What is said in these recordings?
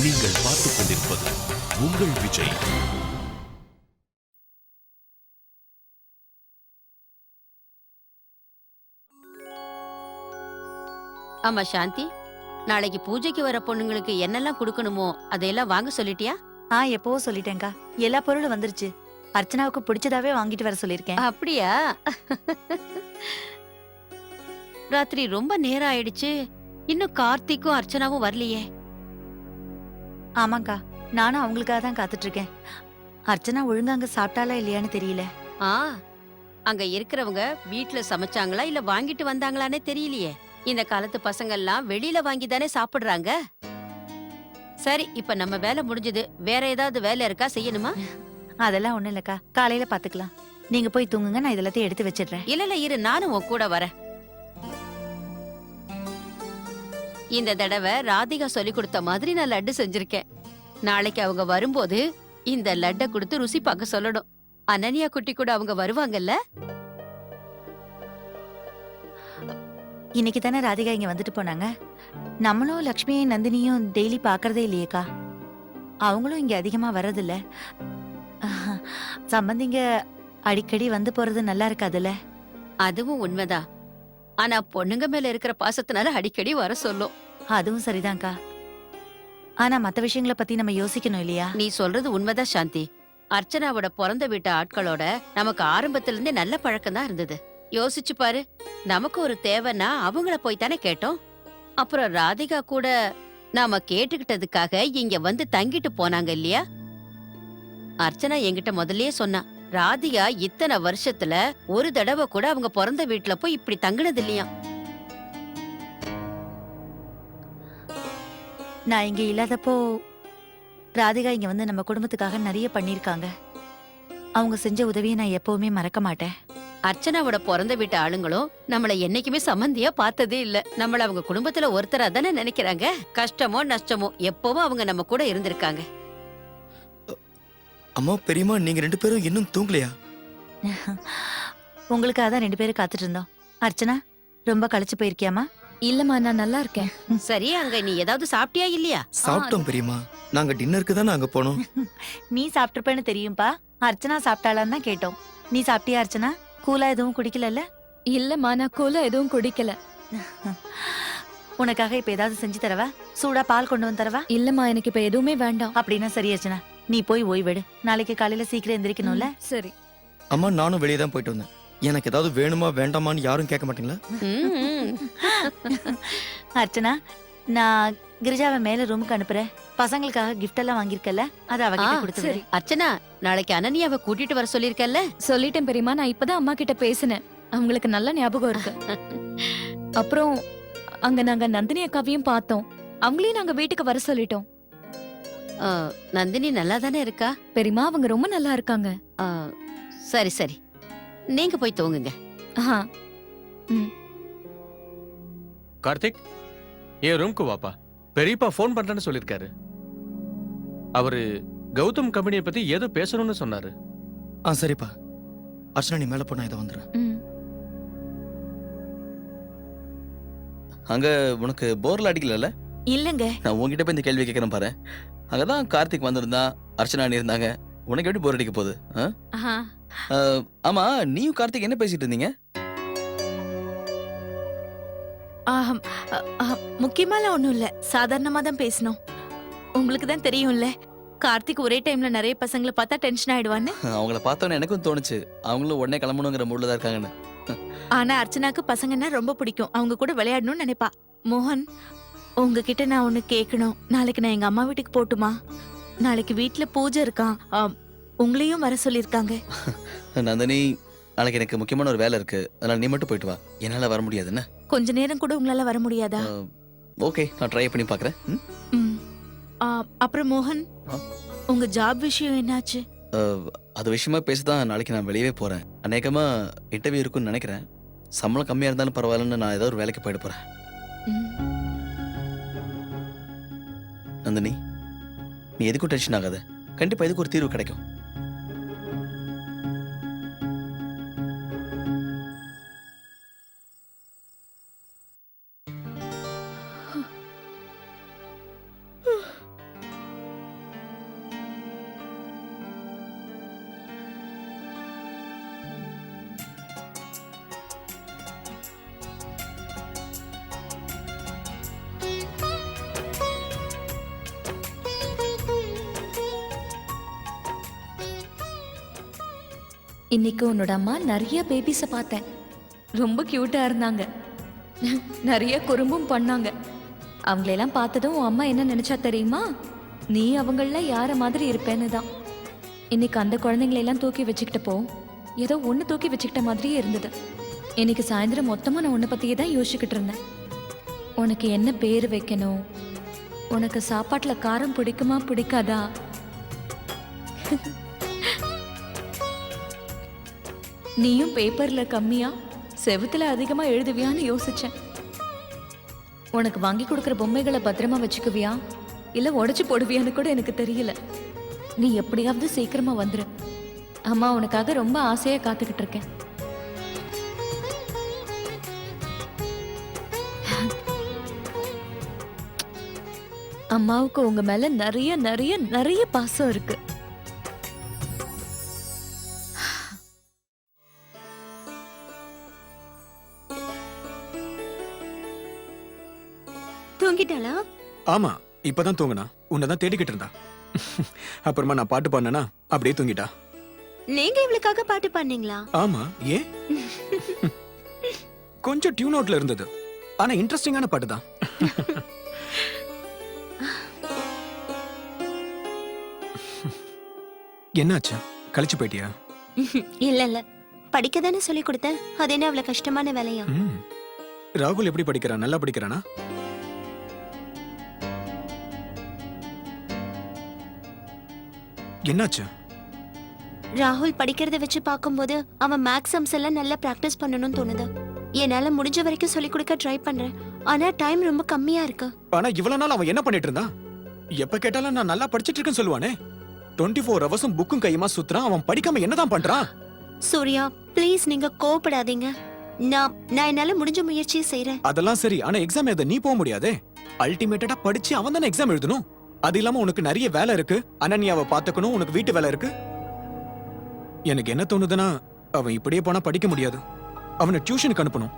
நீங்கள் பார்த்துக் கொண்டிருப்பது உங்கள் விஜய். ஆமா சாந்தி, நாளைக்கு பூஜைக்கு வர பொண்ணுங்களுக்கு என்னெல்லாம் கொடுக்கணுமோ அதையெல்லாம் வாங்க சொல்லிட்டியா? எப்பவோ சொல்லிட்டேன்க்கா. எல்லா பொருளும் வந்துருச்சு. அர்ச்சனாவுக்கு பிடிச்சதாவே வாங்கிட்டு வர சொல்லிருக்கேன். அப்படியா? ராத்திரி ரொம்ப நேரம் ஆயிடுச்சு, இன்னும் கார்த்திக்கும் அர்ச்சனாவும் வரலையே. ஆமாக்கா, நானும் அவங்களுக்காக தான் காத்துட்டு இருக்கேன். அர்ச்சனா ஒழுங்கா அங்க சாப்பிட்டாலா இல்லையான்னு தெரியல. ஆ, அங்க இருக்கிறவங்க வீட்ல சமைச்சாங்களா இல்ல வாங்கிட்டு வந்தாங்களானே தெரியலையே. இந்த காலத்து பசங்க எல்லாம் வெளியில வாங்கி தானே சாப்பிடுறாங்க. சரி, இப்ப நம்ம வேலை முடிஞ்சது. வேற ஏதாவது வேலை இருக்கா, செய்யணுமா? அதெல்லாம் ஒண்ணும் இல்லக்கா, காலையில பாத்துக்கலாம். நீங்க போய் தூங்குங்க, நான் இதெல்லாத்தையும் எடுத்து வச்சிடுறேன். இல்ல இரு, நானும் உன் கூட வரேன். இந்த தடவை ராதிகா சொல்லி கொடுத்த மாதிரி நான் லட்டு செஞ்சிருக்கேன். நாளைக்கு அவங்க வரும்போது இந்த லட்டை கொடுத்து ருசி பார்க்க சொல்லணும். அனன்யா குட்டி கூட அவங்க வருவாங்கல்ல. இன்னைக்கு தானே ராதிகா இங்க வந்துட்டு போனாங்க. நம்மளும் லக்ஷ்மியும் நந்தினியும் டெய்லி பாக்குறதே இல்லையேக்கா. அவங்களும் இங்க அதிகமா வர்றதில்ல. சம்பந்திங்க அடிக்கடி வந்து போறது நல்லா இருக்காதுல்ல. அதுவும் உண்மைதான். ஆனா பொண்ணுங்க மேல இருக்கிற பாசத்தினால அடிக்கடி வர சொல்லும். அதுவும் சரிதான்க்கா. ஆனா மத்த விஷயங்களை பத்தி நம்ம யோசிக்கணும் இல்லையா? நீ சொல்றது உண்மைதான் சாந்தி. அர்ச்சனாவோட பிறந்த வீட்டு ஆட்களோட நமக்கு ஆரம்பத்துல இருந்தே நல்ல பழக்கம் தான் இருந்தது. யோசிச்சு பாரு, நமக்கு ஒரு தேவைன்னா அவங்கள போய் தானே கேட்டோம். அப்புறம் ராதிகா கூட நாம கேட்டுக்கிட்டதுக்காக இங்க வந்து தங்கிட்டு போனாங்க இல்லையா? அர்ச்சனா என்கிட்ட முதல்லயே சொன்னா, ராதிகா இத்தனை வருஷத்துல ஒரு தடவை கூட அவங்க பிறந்த வீட்டுல போய் இப்படி தங்கினது இல்லையா. நான் இங்க இல்லாதப்போ ராதிகா இங்க வந்து நம்ம குடும்பத்துக்காக நிறைய பண்ணிருக்காங்க. அவங்க செஞ்ச உதவியை நான் எப்பவுமே மறக்க மாட்டேன். அர்ச்சனாவோட பிறந்த வீட்டு ஆளுங்களும் நம்மள என்னைக்குமே சம்மந்தியா பார்த்ததே இல்ல. நம்மள அவங்க குடும்பத்துல ஒருத்தரா தானே நினைக்கிறாங்க. கஷ்டமோ நஷ்டமோ எப்பவும் அவங்க நம்ம கூட இருந்திருக்காங்க. அம்மா, பெரியம்மா, நீங்க 2 பேரும் இன்னும் தூங்கலையா? உங்களுக்காக தான் 2 பேரும் காத்துட்டு இருந்தோம். அர்ச்சனா, ரொம்ப களைச்சு போயிருக்கியாமா? இல்லம்மா, நான் நல்லா இருக்கேன். சரி, அங்க நீ ஏதாவது சாப்பிட்டியா இல்லையா? சாப்பிட்டோம் பெரியம்மா. நாங்க டின்னருக்கு தானே அங்க போனோம். நீ சாப்பிட்டிருப்பேன்னு தெரியும்பா. அர்ச்சனா சாப்பிட்டாளான்னு தான் கேட்டோம். நீ சாப்பிட்டியா அர்ச்சனா? கூலா எதுவும் குடிக்கல? இல்லம்மா, நான் கூலா எதுவும் குடிக்கல. உனக்காக இப்ப ஏதாவது செஞ்சு தரவா? சூடா பால் கொண்டு வந்து தரவா? இல்லம்மா, எனக்கு இப்ப எதுவுமே வேண்டாம். அப்படின்னா சரி அர்ச்சனா, நீ போய் ஓய்வெடு. நாளைக்கு காலையில சீக்கிரம் எந்திரிக்கணும்ல. சரி. அம்மா, நானும் வெளியே தான் போயிட்டு வந்தேன். எனக்கு ஏதாவது வேணுமா வேண்டாமான்னு யாரும் கேட்க மாட்டீங்களா? அர்ச்சனா, நான் கிரிஜாவை மேல ரூமுக்கு அனுப்புறேன். பசங்களுக்காக கிஃப்ட் எல்லாம் வாங்கியிருக்கல, அதை அவகிட்ட கொடுத்து சரி. அர்ச்சனா, நாளைக்கு அனன்யாவை கூட்டிட்டு வர சொல்லிருக்கல்ல. சொல்லிட்டேன் பெரியம்மா, நான் இப்பதான் அம்மா கிட்ட பேசினேன். அவங்களுக்கு நல்ல ஞாபகம் இருக்கு. அப்புறம் அங்க நாங்க நந்தினி அக்காவையும் பார்த்தோம். அவங்களையும் நாங்க வீட்டுக்கு வர சொல்லிட்டோம். நந்தினி நல்லா தானே இருக்கா? பெரியம்மா, அவங்க ரொம்ப நல்லா இருக்காங்க. சரி சரி, நீங்க போய் தூங்குங்க. கார்த்திக், என் ரூம்க்கு வாப்பா. பெரியப்பா ஃபோன் பண்றேன்னு சொல்லிருக்காரு. அவரு கௌதம் கம்பெனியை பத்தி ஏதோ பேசணும்னு சொன்னாரு. சரிப்பா. அர்ச்சனா, நீ மேல போனா இதை வந்துடுறேன். அங்க உனக்கு போர்ல அடிக்கல? இல்லங்க, நான் உங்ககிட்ட போய் இந்த கேள்வி கேட்கறேன் பாரு. அங்கதான் கார்த்திக் வந்திருந்தா, அர்ச்சனா நீ இருந்தாங்க. உனக்கு எப்படி போர் அடிக்க போகுது? ஆமா, நீயும் கார்த்திக் என்ன பேசிட்டு இருந்தீங்க? முக்கியமாலாம் ஒண்ணும் இல்ல, சாதாரணமா தான் பேசணும். உங்களுக்கு தான் தெரியும்ல, கார்த்திக் ஒரே டைம்ல நிறைய பசங்களை பார்த்தா டென்ஷன் ஆயிடுவான்னு. அவங்கள பார்த்தோன்னே எனக்கும் தோணுச்சு, அவங்களும் உடனே கிளம்பணுங்கிற மூட்ல தான் இருக்காங்கன்னு. ஆனா அர்ச்சனாக்கு பசங்கன்னா ரொம்ப பிடிக்கும். அவங்க கூட விளையாடணும்னு நினைப்பா. மோகன், உங்ககிட்ட நான் ஒண்ணு கேட்கணும். நாளைக்கு நான் எங்க அம்மா வீட்டுக்கு போட்டுமா? நாளைக்கு வீட்டுல பூஜை இருக்கான். உங்களையும் வர சொல்லிருக்காங்க. நந்தினி, நாளைக்கு எனக்கு முக்கியமான ஒரு வேலை இருக்கு. அதனால நீ மட்டும் போயிட்டு வா. என்னால வர முடியாதுன்னு. கொஞ்ச நேரம் கூட உங்களால வர முடியாதா? ஓகே, நான் ட்ரை பண்ணி பாக்குறேன். அப்புறம் மோகன், உங்க ஜாப் விஷயம் என்னாச்சு? அது விஷயமா பேசதான் நாளைக்கு நான் வெளியவே போறேன். அநேகமா இன்டர்வியூ இருக்குன்னு நினைக்கிறேன். சம்பளம் கம்மியா இருந்தாலும் பரவாயில்லன்னு நான் ஏதாவது ஒரு வேலைக்கு போயிட்டு போறேன். நந்தினி, நீ எதுக்கும் டென்ஷன் ஆகாத. கண்டிப்பா இதுக்கு ஒரு தீர்வு கிடைக்கும். இன்னைக்கு உன்னோட அம்மா நிறைய பேபிஸ பார்த்தேன். ரொம்ப கியூட்டா இருந்தாங்க. நிறைய குறும்பும் பண்ணாங்க. அவங்களெல்லாம் பார்த்ததும் உன் அம்மா என்ன நினைச்சா தெரியுமா? நீ அவங்கள யார மாதிரி இருப்பேன்னு தான். இன்னைக்கு அந்த குழந்தைங்களெல்லாம் தூக்கி வச்சுக்கிட்டப்போ ஏதோ ஒன்று தூக்கி வச்சுக்கிட்ட மாதிரியே இருந்தது. இன்னைக்கு சாயந்தரம் மொத்தமாக நான் உன்னை பற்றியே தான் யோசிச்சுக்கிட்டு இருந்தேன். உனக்கு என்ன பேர் வைக்கணும், உனக்கு சாப்பாட்டில் காரம் பிடிக்குமா பிடிக்காதா, நீயும் பேப்பர்ல கம்மியா செவுத்துல அதிகமா எழுதுவியான்னு யோசிச்சேன். உனக்கு வாங்கி கொடுக்குற பொம்மைகளை பத்திரமா வச்சுக்குவியா இல்ல உடைச்சு போடுவியான்னு கூட எனக்கு தெரியல. நீ எப்படியாவது சீக்கிரமா வந்துரு. அம்மா உனக்காக ரொம்ப ஆசையா காத்துக்கிட்டு இருக்கேன். அம்மாவுக்கு உங்க மேல நிறைய நிறைய நிறைய பாசம் இருக்கு. தூங்கிட்டாளா? ஆமா, இப்பதான் தூங்குனா. உன்னதான் தேடிக்கிட்டு இருந்தா. அப்புறமா நான் பாட்டு பாடினா அப்படியே தூங்கிட்டா. நீங்க இவளுக்காக பாட்டு பாடுனீங்களா? ஆமா, ஏன்? கொஞ்சம் டியூன் அவுட்ல இருந்தது. ஆனா இன்ட்ரெஸ்டிங்கான பாட்டு தான். என்னாச்சு? கழிச்சு போயிட்டியா? இல்ல இல்ல படிக்க தானே சொல்லி கொடுத்தேன். அது என்ன அவ்வளவு கஷ்டமான வேலையா? ம். ராகுல் எப்படி படிக்கிறான்? நல்லா படிக்கிறானா? என்னாச்சு? ராகுல் படிக்கிறத வச்சு பார்க்கும்போது அவன் மேக்ஸ் சம்ஸ் எல்லாம் நல்லா பிராக்டிஸ் பண்ணணும்னு தோணுது. என்னால முடிஞ்ச வரைக்கும் சொல்லி கொடுக்க ட்ரை பண்றேன். ஆனா டைம் ரொம்ப கம்மியா இருக்கு. ஆனா இவ்வளவு நாள் அவன் என்ன பண்ணிட்டு இருந்தான்? எப்ப கேட்டாலும் நான் நல்லா படிச்சிட்டு இருக்கேன்னு சொல்லுவானே. 24 ஹவர்ஸும் புக்கும் கையுமா சுத்துறான். அவன் படிக்காம என்னதான் பண்றான்? சூர்யா ப்ளீஸ் நீங்க கோவப்படாதீங்க. நான் என்னால முடிஞ்ச முயற்சியை செய்யறேன். அதெல்லாம் சரி, ஆனா எக்ஸாம் எழுத நீ போக முடியாதே. அல்டிமேட்டடா படிச்சு அவன் தானே எக்ஸாம் எழுதணும். அது இல்லாம உனக்கு நிறைய வேலை இருக்கு. அனன்யாவை பாத்துக்கணும், உனக்கு வீட்டு வேலை இருக்கு. எனக்கு என்ன தோணுதுன்னா, அவன் இப்படியே போனா படிக்க முடியாது. அவனை டியூஷனுக்கு அனுப்பணும்.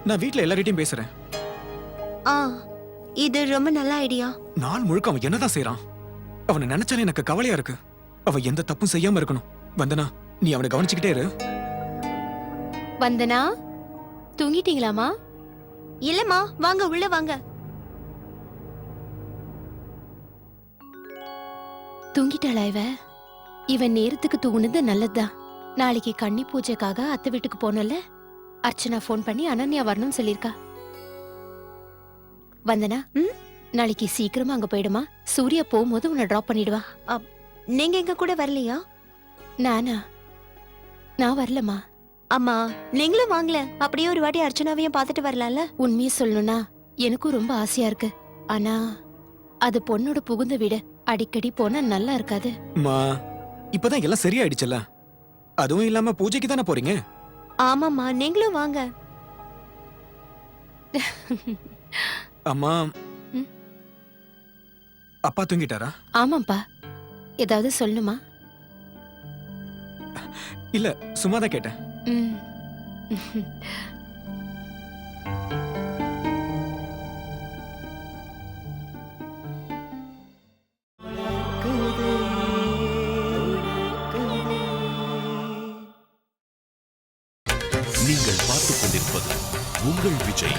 நான் வீட்ல எல்லார்கிட்டயும் பேசுறேன். ஆ இது ரொம்ப நல்ல ஐடியா. நாள் முழுக்க அவன் என்னதான் செய்யறான்? அவனை நினைச்சாலே எனக்கு கவலையா இருக்கு. அவன் எந்த தப்பும் செய்யாம இருக்கணும். வந்தனா, நீ அவனை கவனிச்சுக்கிட்டே இரு. வந்தனா தூங்கிட்டீங்களாமா? இல்லம்மா, வாங்க உள்ள வாங்க. தூங்கிட்டாளா இவன் நேரத்துக்கு தூங்குனது நல்லதுதான். நாளைக்கு கன்னி பூஜைக்காக அத்தை வீட்டுக்கு போனல. அர்ச்சனா ஃபோன் பண்ணி அனன்யா வரணும்னு சொல்லிருக்கா. வந்தனா நாளைக்கு சீக்கிரமா அங்க போயிடுமா. சூர்யா போகும்போது உன்னை டிராப் பண்ணிடுவா. நீங்க எங்க கூட வரலையா? நான் வரலமா. அம்மா நீங்களும் வாங்கல. அப்படியே ஒரு வாட்டி அர்ச்சனாவையும் பார்த்துட்டு வரலாம்ல. உண்மையை சொல்லணும்னா எனக்கும் ரொம்ப ஆசையா இருக்கு. ஆனா அது பொண்ணோட புகுந்த வீடு. அடிக்கடி போனா நல்லா இருக்காது. மா, இப்பதான் எல்லாம் சரியாயிடுச்சுல. அதுவும் இல்லாம பூஜைக்கு தானே போறீங்க. ஆமாம்மா, நீங்களும் வாங்க. அம்மா, அப்பா தூங்கிட்டாரா? ஆமாப்பா. ஏதாவது சொல்லணுமா? இல்ல, சும்மாதான் கேட்டேன். ம். நீங்கள் பார்த்துக் கொண்டிருப்பது உங்கள் விஜய்.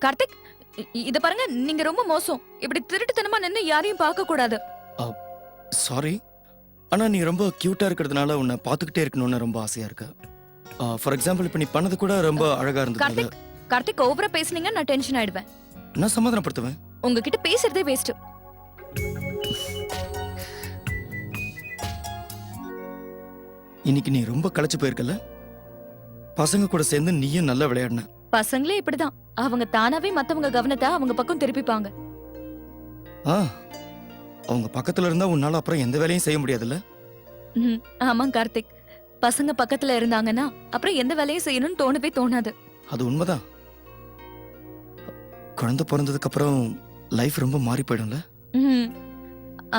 கார்த்திக், இத பாருங்க, நீங்க ரொம்ப மோசம். இப்படி திருட்டுத்தனமா நின்னு யாரையும் பார்க்க கூடாது. சாரி, ஆனா நீ ரொம்ப கியூட்டா இருக்கிறதுனால உன்னை பார்த்துக்கிட்டே இருக்கணும்னு ரொம்ப ஆசையா இருக்கு. ஃபார் எக்ஸாம்பிள் இப்ப நீ பண்ணது கூட ரொம்ப அழகா இருந்தது. கார்த்திக், கார்த்திக் ஓவரா பேசுனீங்க நான் டென்ஷன் ஆயிடுவேன். நான் சமாதானப்படுத்துவேன். உங்ககிட்ட பேசுறதே வேஸ்ட். இன்னைக்கு நீ ரொம்ப களைச்சு போயிருக்கல. பசங்க கூட சேர்ந்து நீயும் நல்லா விளையாடின. பசங்களே இப்படிதான். அவங்க தானாவே மத்தவங்க கவனத்தை அவங்க பக்கம் திருப்பிப்பாங்க. அவங்க பக்கத்துல இருந்தா உன்னால அப்புறம் எந்த வேலையும் செய்ய முடியாதுல்ல. ஆமா கார்த்திக், பசங்க பக்கத்துல இருந்தாங்கன்னா அப்புறம் எந்த வேலையும் செய்யணும்னு தோணவே தோணாது. அது உண்மைதான். குழந்தை பிறந்ததுக்கு அப்புறம் லைஃப் ரொம்ப மாறி போயிடும்ல. ம்.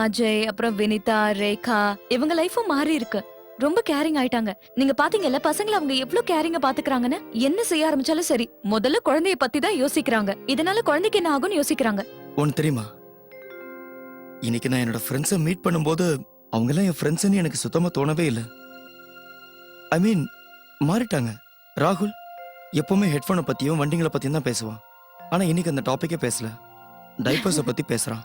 அஜய் அப்புறம் வினிதா ரேகா இவங்க லைஃபும் மாறி இருக்கு. ரொம்ப கேரிங் ஆயிட்டாங்க. நீங்க பாத்தீங்கல்ல பசங்களை அவங்க எவ்வளவு கேரிங்கா பாத்துக்கறாங்கன்னு. என்ன செய்ய ஆரம்பிச்சாலும் சரி முதல்ல குழந்தைய பத்தி தான் யோசிக்கிறாங்க. இதனால குழந்தைக்கு என்ன ஆகும்னு யோசிக்கிறாங்க. உனக்கு தெரியுமா, இன்னைக்கு நான் என்னோட ஃப்ரெண்ட்ஸை மீட் பண்ணும்போது அவங்க எல்லாம் என் ஃப்ரெண்ட்ஸ்ன்னு எனக்கு சுத்தமா தோணவே இல்லை. ஐ மீன் மாறிட்டாங்க. ராகுல் எப்பவுமே ஹெட்ஃபோனை பத்தியும் வண்டிங்களை பத்தியும் தான் பேசுவான். ஆனா இன்னைக்கு அந்த டாபிக்கே பேசல, டைப்பர்ஸை பத்தி பேசுறான்.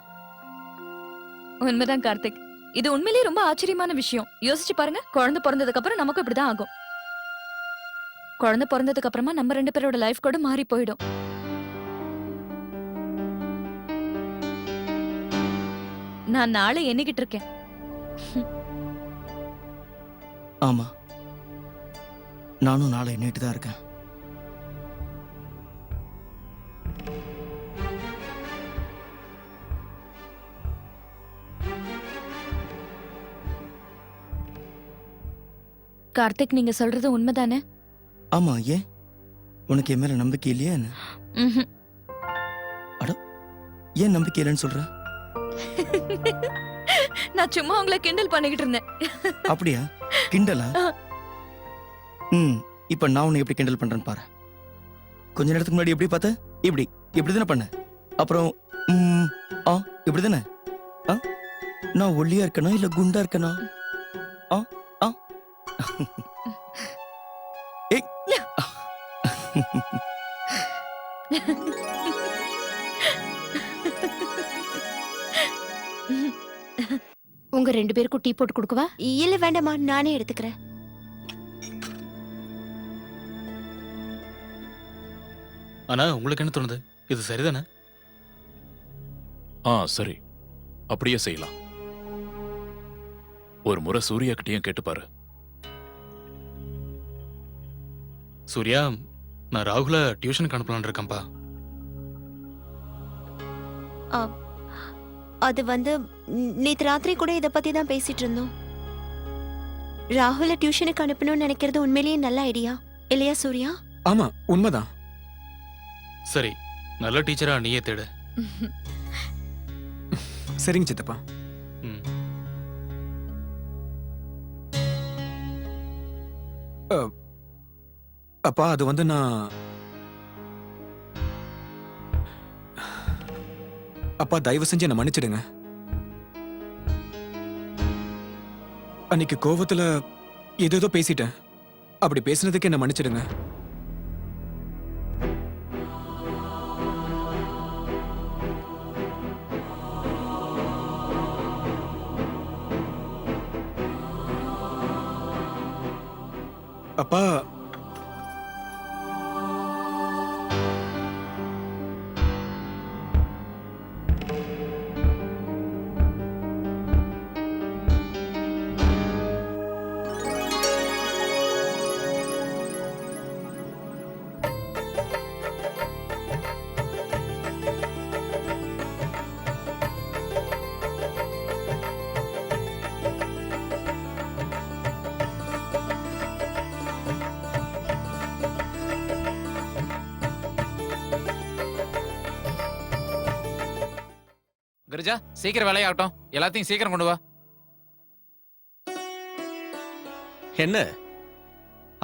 உண்மைதான் கார்த்திக். இது உண்மையிலேயே ரொம்ப ஆச்சரியமான விஷயம். யோசிச்சு பாருங்க, குழந்தை பிறந்ததுக்கு அப்புறம் நமக்கு இப்படிதான் ஆகும். குழந்தை பிறந்ததுக்கு அப்புறமா நம்ம 2 பேரோட லைஃப் கூட மாறி போயிடும். நான் நாளை எண்ணிக்கிட்டு இருக்கேன். ஆமா, நானும் நாளை எண்ணிட்டு தான் இருக்கேன். கார்த்திக் நீங்க சொல்றது உண்மைதானே? ஆமா, ஏன் உனக்கு என் மேல நம்பிக்கை இல்லையா என்ன? ம்ஹும். ஏன் நம்பிக்கை இல்லைன்னு சொல்ற? நான் சும்மா உங்களை கிண்டல் பண்ணிக்கிட்டு இருந்தேன். அப்படியா? கிண்டலா? இப்ப நான் உன்னை எப்படி கிண்டல் பண்றேன்னு பாரு. கொஞ்ச நேரத்துக்கு முன்னாடி எப்படி பார்த்த? இப்படிதானே பண்ண. அப்புறம் இப்படிதானே? நான் ஒல்லியா இருக்கனா இல்ல குண்டா இருக்கனா? ஏய். உங்க 2 பேருக்கும் டீ போட்டு கொடுக்கவா? இல்ல வேண்டாமா, நானே எடுத்துக்கிறேன். ஆனா உங்களுக்கு என்ன தோணுது? இது சரிதானே? சரி, அப்படியே செய்யலாம். ஒரு முறை சூர்யா கிட்டயும் கேட்டுப்பாரு. சூர்யா, நான் ராகுல டியூஷனுக்கு அனுப்பலான்னு இருக்கேன்ப்பா. அது நேத்து ராத்திரி கூட இத பத்தி தான் பேசிட்டு இருந்தோம். ராகுல டியூஷனுக்கு அனுப்பணும்னு நினைக்கிறது உண்மையிலேயே நல்ல ஐடியா இல்லையா சூர்யா? ஆமா, உண்மைதான். சரி, நல்ல டீச்சரா நீயே தேடு. சரிங்க சித்தப்பா. ம். அப்பா, அது நான் அப்பா தயவு செஞ்சு என்ன மன்னிச்சிடுங்க. அன்னைக்கு கோவத்துல ஏதேதோ பேசிட்டேன். அப்படி பேசினதுக்கு என்ன மன்னிச்சிடுங்க. அப்பா, கிரிஜா, சீக்கிரம் வேலையாகட்டும். எல்லாத்தையும் சீக்கிரம் கொண்டு வா. என்ன?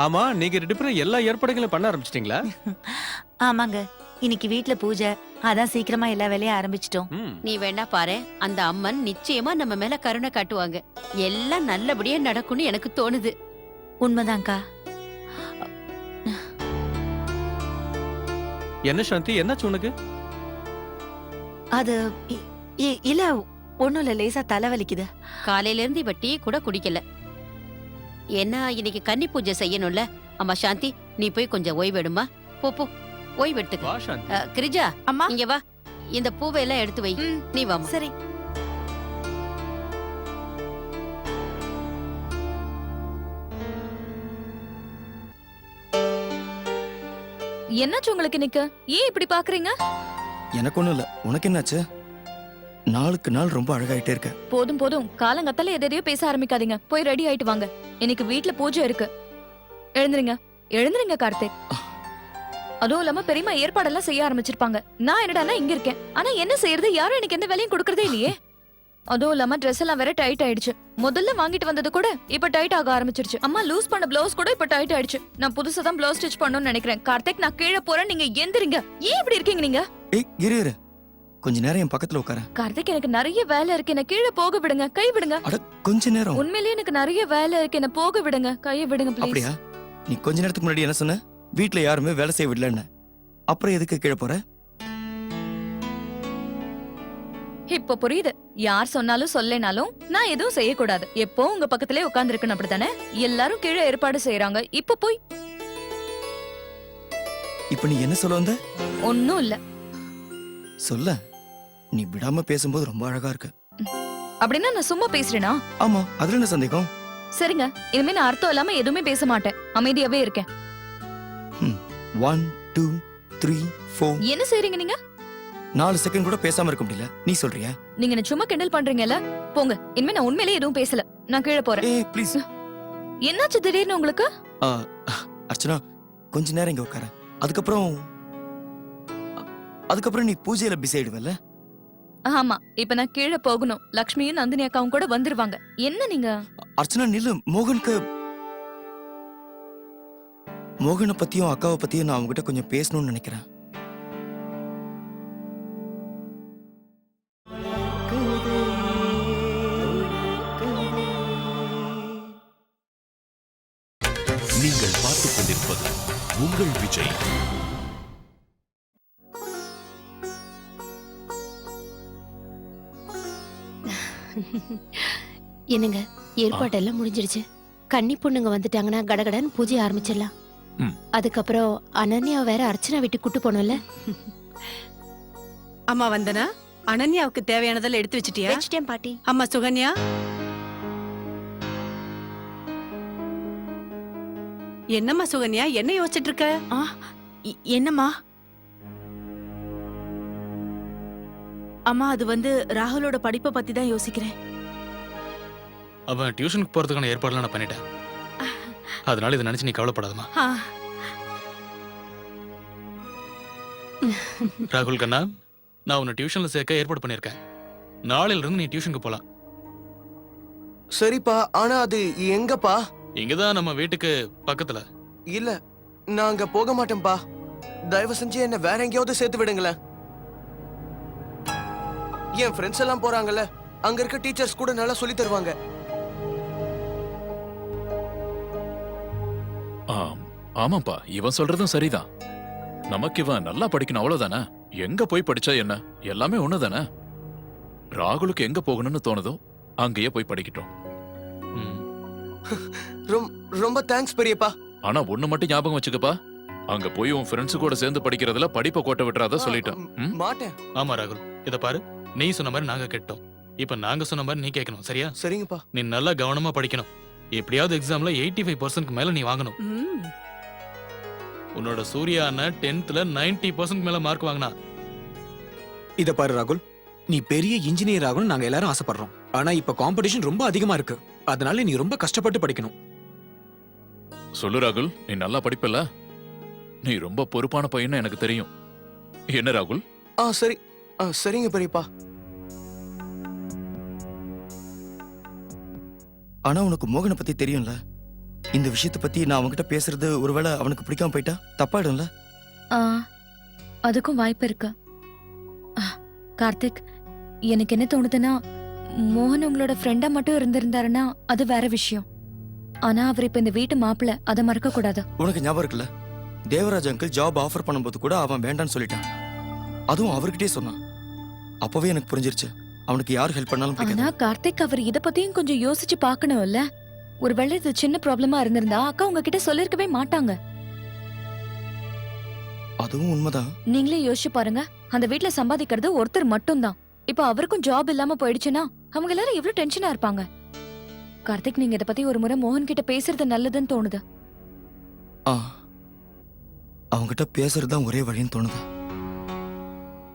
ஆமா, நீங்க 2 பேரும் எல்லா ஏற்பாடுகளும் பண்ண ஆரம்பிச்சிட்டீங்களா? ஆமாங்க, இன்னைக்கு வீட்ல பூஜை, அதான் சீக்கிரமா எல்லா வேலையும் ஆரம்பிச்சிட்டோம். நீ வேணா பாரு, அந்த அம்மன் நிச்சயமா நம்ம மேல கருணை காட்டுவாங்க. எல்லாம் நல்லபடியா நடக்கும்னு எனக்கு தோணுது. உண்மைதான்க்கா. என்ன சாந்தி, என்னாச்சு உனக்கு? அது இல்ல, ஒண்ணும் இல்ல, லேசா தலைவலிக்குது. காலையில இருந்து இவ டீ கூட குடிக்கல. ஏன்னா இன்னைக்கு கன்னி பூஜை செய்யணும்ல. அம்மா சாந்தி, நீ போய் கொஞ்சம் ஓய்வெடுமா. போ ஓய்வு எடுத்துக்க. வா சாந்தி. கிரிஜா, அம்மா, இங்க வா. இந்த பூவை எல்லாம் எடுத்து வை. நீ வாமா. சரி. என்னாச்சு உங்களுக்கு இன்னைக்கு? ஏன் இப்படி பாக்குறீங்க? எனக்கு ஒண்ணும் இல்ல. உனக்கு என்னாச்சு? நாளுக்கு நாள் ரொம்ப அழகாயிட்டே இருக்க. போதும் போதும், காலங்கத்தால எதையோ பேச ஆரம்பிக்காதீங்க. போய் ரெடி ஆயிட்டு வாங்க. இன்னைக்கு வீட்ல பூஜை இருக்கு. எழுந்துருங்க, எழுந்துருங்க கார்த்திக். அதுவும் இல்லாம பெரியம்மா ஏற்பாடெல்லாம் செய்ய ஆரம்பிச்சிருப்பாங்க. நான் என்னடானா இங்க இருக்கேன். ஆனா என்ன செய்யறது, யாரும் எனக்கு எந்த வேலையும் கொடுக்கறதே இல்லையே. அதுவும் இல்லாம ட்ரெஸ் எல்லாம் வேற டைட் ஆயிடுச்சு. முதல்ல வாங்கிட்டு வந்தது கூட இப்ப டைட் ஆக ஆரம்பிச்சிருச்சு. அம்மா லூஸ் பண்ண பிளவுஸ் கூட இப்ப டைட் ஆயிடுச்சு. நான் புதுசா தான் பிளவுஸ் ஸ்டிச் பண்ணணும்னு நினைக்கிறேன். கார்த்திக், நான் கீழே போறேன், நீங்க எந்திரிங்க. ஏன் இப்படி இருக்கீங்க நீங்க? ஏய் இரு கொஞ்ச நேரம் என் பக்கத்துல உட்கார. கார்த்திக், எனக்கு நிறைய வேலை இருக்கு, என்ன கீழே போக விடுங்க, கை விடுங்க. அட கொஞ்ச நேரம். உண்மையிலேயே எனக்கு நிறைய வேலை இருக்கு, என்ன போக விடுங்க, கையை விடுங்க ப்ளீஸ். அப்படியா? நீ கொஞ்ச நேரத்துக்கு முன்னாடி என்ன சொன்ன? வீட்ல யாருமே வேலை செய்ய விடலன்னு. அப்புறம் எதுக்கு கீழே போற? இப்ப புரியுது. யார் சொன்னாலும் சொல்லேனாலும் நான் எதுவும் செய்யக்கூடாது. எப்போ உங்க பக்கத்திலே உட்கார்ந்து இருக்கணும், அப்படித்தானே? எல்லாரும் கீழே ஏற்பாடு செய்யறாங்க, இப்ப போய். இப்ப நீ என்ன சொல்ல வந்த? ஒன்னும் இல்ல. சொல்ல. நீ விடாம பேசும்போது ரொம்ப அழகா இருக்கு. அப்படின்னா நான் சும்மா பேசுறேனா? ஆமா, அதுல என்ன சந்தேகம்? சரிங்க, இனிமே நான் அர்த்தம் இல்லாம எதுவுமே பேச மாட்டேன், அமைதியாவே இருக்கேன். 1 2 3 4 என்ன செய்றீங்க நீங்க? 4 செகண்ட் கூட பேசாம இருக்க முடியல. நீ சொல்றியா? நீங்க என்ன சும்மா கிண்டல் பண்றீங்கல்ல? போங்க, இனிமே நான் உண்மையிலேயே எதுவும் பேசல. நான் கீழே போறேன். ஏய் ப்ளீஸ். என்னாச்சு திடீர்னு உங்களுக்கு? அர்ச்சனா, கொஞ்ச நேரம் இங்க உட்கார. அதுக்கப்புறம் நீ பூஜையில பிஸி ஆயிடுவல்ல? ஆமா, இப்ப நான் கீழே போகணும். லக்ஷ்மியும் நந்தினி அக்காவும் கூட வந்துருவாங்க. என்ன நீங்க? அர்ச்சனா நில்லு. மோகனை பத்தியும் அக்காவை பத்தியும் நான் அவங்ககிட்ட கொஞ்சம் பேசணும்னு நினைக்கிறேன். நீங்கள் பார்த்துக் கொண்டிருப்பது உங்கள் விஜய். என்னங்க, ஏற்பாடெல்லாம் முடிஞ்சிடுச்சு. கன்னி பொண்ணுங்க வந்துட்டாங்கன்னா கடகடன்னு பூஜை ஆரம்பிச்சிடலாம். ம். அதுக்கப்புறம் அனன்யா வேற அர்ச்சனா வீட்டுக்கு கூட்டு போனோம்ல. அம்மா வந்தனா, அனன்யாவுக்கு தேவையானதெல்லாம் எடுத்து வச்சிட்டியா? வச்சிட்டேன் பாட்டி. அம்மா சுகன்யா, என்னம்மா சுகன்யா, என்ன யோசிச்சுட்டு இருக்க? என்னம்மா? அம்மா, அது வந்து ராகுலோட படிப்பை பத்தி தான் யோசிக்கிறேன். அவன் டியூஷனுக்கு போறதுக்கான ஏற்பாடுலாம் நான் பண்ணிட்டேன். அதனால இதை நினைச்சு நீ கவலைப்படாதமா. ஆ, ராகுல் கண்ணா, நான் உன்னை டியூஷன்ல சேர்க்க ஏற்பாடு பண்ணிருக்கேன். நாளையில இருந்து நீ டியூஷனுக்கு போலாம். சரிப்பா, ஆனா அது எங்கப்பா? இங்கதான் நம்ம வீட்டுக்கு பக்கத்துல. இல்ல, நான் அங்க போக மாட்டேன்பா. தயவு செஞ்சு என்ன வேற எங்கேயாவது சேர்த்து விடுங்களேன். என் ஃப்ரெண்ட்ஸ் எல்லாம் போறாங்கல்ல, அங்க இருக்க டீச்சர்ஸ் கூட நல்லா சொல்லி தருவாங்க. ஆமாப்பா, இவன் சொல்றதும் சரிதான். நமக்கு இவன் நல்லா படிக்கணும், அவ்வளவுதானே. எங்க போய் படிச்சா என்ன, எல்லாமே ஒண்ணுதானே. ராகுலுக்கு எங்க போகணும்னு தோணுதோ அங்கேயே போய் படிக்கட்டும். ரொம்ப தேங்க்ஸ் பெரியப்பா. ஆனா ஒண்ணு மட்டும் ஞாபகம் வச்சுக்கப்பா, அங்க போய் உன் ஃப்ரெண்ட்ஸ் கூட சேர்ந்து படிக்கிறதுல படிப்பை கோட்டை விட்டுறாத சொல்லிட்டேன். மாட்டேன். ஆமா ராகுல், இத பாரு, நீ சொன்ன மாதிரி நாங்க கேட்டோம். இப்ப நாங்க சொன்ன மாதிரி நீ கேட்கணும், சரியா? சரிங்கப்பா. நீ நல்லா கவனமா படிக்கணும். எப்படியாவது எக்ஸாம்ல 85% மேல நீ வாங்கணும். ம். உன்னோட சூர்யா அண்ணன் 10th 90% மேல மார்க் வாங்கினா. இத பாரு ராகுல், நீ பெரிய இன்ஜினியர் ஆகணும்னு நாங்க எல்லாரும் ஆசைப்படுறோம். ஆனா இப்ப காம்படிஷன் ரொம்ப அதிகமா இருக்கு. அதனால நீ ரொம்ப கஷ்டப்பட்டு படிக்கணும். சொல்லு ராகுல், நீ நல்லா படிப்பல. நீ ரொம்ப பொறுப்பான பையன்னு எனக்கு தெரியும். என்ன ராகுல்? சரி. சரிங்க பெரியப்பா. ஆனா உனக்கு மோகனை பத்தி தெரியும்ல? இந்த விஷயத்தை பத்தி நான் அவன்கிட்ட பேசுறது ஒருவேளை அவனுக்கு பிடிக்காம போயிட்டா தப்பாயிடும்ல? அதுக்கும் வாய்ப்பு இருக்கு. கார்த்திக், எனக்கு என்ன தோணுதுன்னா, மோகன் உங்களோட ஃப்ரெண்டா மட்டும் இருந்திருந்தாருன்னா அது வேற விஷயம். ஆனா அவர் இப்ப இந்த வீட்டு மாப்பிள்ள, அதை மறக்க கூடாது. உனக்கு ஞாபகம் இருக்குல்ல, தேவராஜ் அங்கிள் ஜாப் ஆஃபர் பண்ணும்போது கூட அவன் வேண்டான்னு சொல்லிட்டான். அதுவும் அவர்கிட்டயே சொன்னான். அப்பவே எனக்கு புரிஞ்சிருச்சு அவனுக்கு யார் ஹெல்ப் பண்ணாலும் ஆனா பிடிக்காது. கார்த்திக், அவர் இத பத்தியும் கொஞ்சம் யோசிச்சு பார்க்கணும்ல. ஒருவேளை இது சின்ன ப்ராப்ளமா இருந்திருந்தா அக்கா உங்ககிட்ட சொல்லிருக்கவே மாட்டாங்க. அதுவும் உண்மைதான். நீங்களே யோசிச்சு பாருங்க, அந்த வீட்ல சம்பாதிக்கிறது ஒருத்தர் மட்டும்தான். இப்ப அவருக்கும் ஜாப் இல்லாம போயிடுச்சுன்னா அவங்க எல்லாரும் எவ்வளவு டென்ஷனா இருப்பாங்க. கார்த்திக், நீங்க இத பத்தி ஒரு முறை மோகன் கிட்ட பேசுறது நல்லதுன்னு தோணுது. அவன்கிட்ட பேசுறதுதான் ஒரே வழின்னு தோணுது.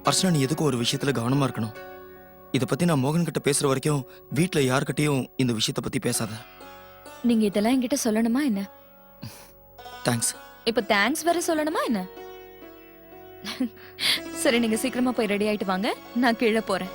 அர்ச்சனா, நீ எதுக்கும் ஒரு விஷயத்துல கவனமா இருக்கணும். இத பத்தி நான் மோகன் கிட்ட பேசுற வரைக்கும் வீட்ல யார்கிட்டயும் இந்த விஷயத்த பத்தி பேசாத. நீங்க இதெல்லாம் என்கிட்ட சொல்லணுமா என்ன? தேங்க்ஸ். இப்ப தேங்க்ஸ் வேற சொல்லணுமா என்ன? சரி நீங்க சீக்கிரமா போய் ரெடி ஆயிட்டு வாங்க, நான் கீழே போறேன்.